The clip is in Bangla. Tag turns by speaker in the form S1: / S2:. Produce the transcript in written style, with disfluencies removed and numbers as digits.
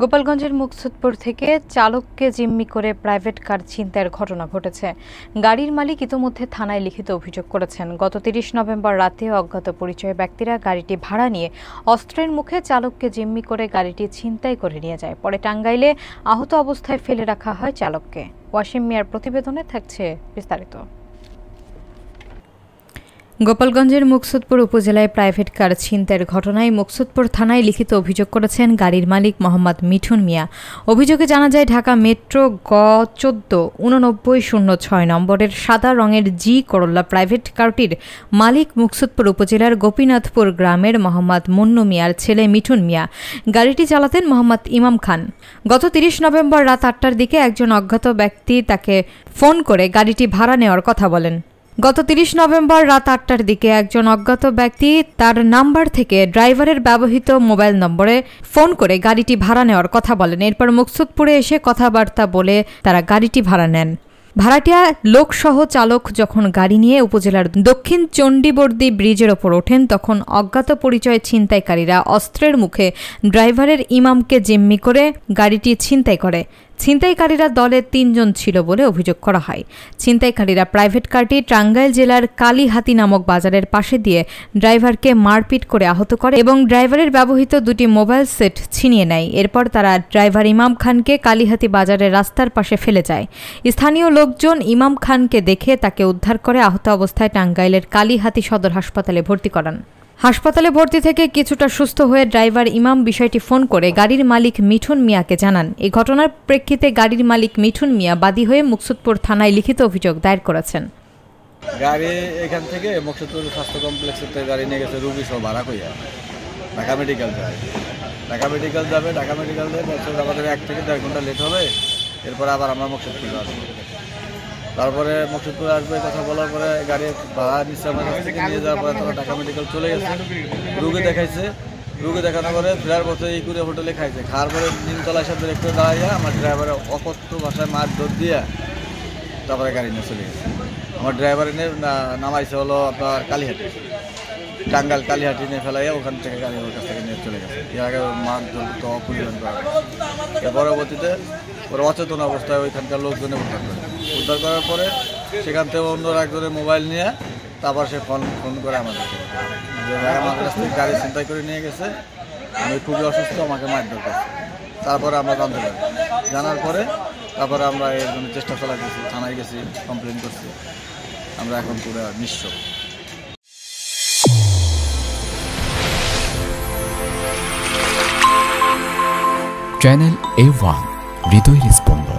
S1: গোপালগঞ্জের মুকসুদপুর থেকে চালককে জিম্মি করে প্রাইভেট কার ছিনতাইয়ের ঘটনা ঘটেছে। গাড়ির মালিক ইতোমধ্যে থানায় লিখিত অভিযোগ করেছেন। গত ৩০ নভেম্বর রাতে অজ্ঞাত পরিচয় ব্যক্তিরা গাড়িটি ভাড়া নিয়ে অস্ত্রের মুখে চালককে জিম্মি করে গাড়িটি ছিনতাই করে নিয়ে যায়। পরে টাঙ্গাইলে আহত অবস্থায় ফেলে রাখা হয় চালককে। ওয়াসিম মিয়ার প্রতিবেদনে থাকছে বিস্তারিত। গোপালগঞ্জের মুকসুদপুর উপজেলায় প্রাইভেট কার ছিনতাইয়ের ঘটনায় মুকসুদপুর থানায় লিখিত অভিযোগ করেছেন গাড়ির মালিক মোহাম্মদ মিঠুন মিয়া। অভিযোগে জানা যায়, ঢাকা মেট্রো গ-১৪-৮৯06 নম্বরের সাদা রঙের জি করোলা প্রাইভেট কারটির মালিক মুকসুদপুর উপজেলার গোপীনাথপুর গ্রামের মোহাম্মদ মুন্নু মিয়ার ছেলে মিঠুন মিয়া। গাড়িটি চালাতেন মোহাম্মদ ইমাম খান। গত ৩০ নভেম্বর রাত ৮টার দিকে একজন অজ্ঞাত ব্যক্তি তাকে ফোন করে গাড়িটি ভাড়া নেওয়ার কথা বলেন। গত ৩০ নভেম্বর রাত ৮টার দিকে একজন অজ্ঞাত ব্যক্তি তার নাম্বার থেকে ড্রাইভারের ব্যবহৃত মোবাইল নম্বরে ফোন করে গাড়িটি ভাড়া নেওয়ার কথা বলেন। এরপর মুকসুদপুরে এসে কথাবার্তা বলে তারা গাড়িটি ভাড়া নেন। ভাড়াটিয়া লোকসহ চালক যখন গাড়ি নিয়ে উপজেলার দক্ষিণ চণ্ডীবর্দী ব্রিজের ওপর ওঠেন, তখন অজ্ঞাত পরিচয় ছিনতাইকারীরা অস্ত্রের মুখে ড্রাইভারের ইমামকে জিম্মি করে গাড়িটি ছিনতাই করে। ছিনতাইকারীরা দলে ৩ জন ছিল বলে অভিযোগ করা হয়। ছিনতাইকারীরা প্রাইভেট কারটি টাঙ্গাইল জেলার কালীহাতি নামক বাজারের পাশে দিয়ে ড্রাইভারকে মারপিট করে আহত করে এবং ড্রাইভারের ব্যবহৃত ২টি মোবাইল সেট ছিনিয়ে নেয়। এরপর তারা ড্রাইভার ইমাম খানকে কালীহাতি বাজারের রাস্তার পাশে ফেলে যায়। স্থানীয় লোকজন ইমাম খানকে দেখে তাকে উদ্ধার করে আহত অবস্থায় টাঙ্গাইলের কালীহাতি সদর হাসপাতালে ভর্তি করান। হাসপাতালে ভর্তি থেকে কিছুটা সুস্থ হয়ে ড্রাইভার ইমাম বিষয়টি ফোন করে গাড়ির মালিক মিঠুন মিয়াকে জানান। এই ঘটনার প্রেক্ষিতে গাড়ির মালিক মিঠুন মিয়া বাদী হয়ে মুকসুদপুর থানায় লিখিত অভিযোগ দায়ের করেছেন।
S2: গাড়ি এখান থেকে মুকসুদপুর স্বাস্থ্য কমপ্লেক্সে গাড়ি নিয়ে গেছে রুগী সব ভাড়া কইয়া ঢাকা মেডিকেল যায়। ঢাকা মেডিকেল যাবে, ঢাকা মেডিকেল দিয়ে আমাদের ১ থেকে ১.৫ ঘন্টা লেট হবে। এরপরে আবার আমরা মুকসুদপুরে আসবো। তারপরে মুকসুদপুরে আসবে, কথা বলার পরে গাড়ি ভাড়া নিচ্ছে আমার কাছ থেকে নিয়ে যাওয়ার পরে তারা ঢাকা মেডিকেল চলে গেছে। রুগী দেখাইছে, রুগী দেখানোর পরে ফেরার পথে এই করে হোটেলে খাইছে। খাওয়ার পরে নিমতলায় সাথে একটু দাঁড়াইয়া আমার ড্রাইভারের অকথ্য ভাষায় মার দৌড় দিয়া তারপরে গাড়ি নিয়ে চলে গেছে। আমার ড্রাইভার নিয়ে নামাইছে হলো আপনার কালীহাটি, টাঙ্গাইল কালীহাটি নিয়ে ফেলাইয়া ওখান থেকে গাড়ি ওর কাছ থেকে নিয়ে চলে গেছে। এর আগে মার তো অপরিবহন করা। এর পরবর্তীতে ওরা অচেতন অবস্থায় ওইখানকার লোকজনে উদ্ধার করার পরে সেখান থেকে অন্য একজনের মোবাইল নিয়ে তারপর সে ফোন করে আমাদেরকে যে ভাই আমার কাছ থেকে গাড়ি ছিনতাই করে নিয়ে গেছে, আমি খুবই অসুস্থ, আমাকে মারধর করছে। তারপরে আমরা জানতে পারি, জানার পরে তারপরে আমরা এর জন্য চেষ্টা চালাতেছি, থানায় গেছি, কমপ্লেন করছি। আমরা এখন পুরো নিঃস্ব।
S3: চ্যানেল A1 হৃদয়ের স্পন্দন।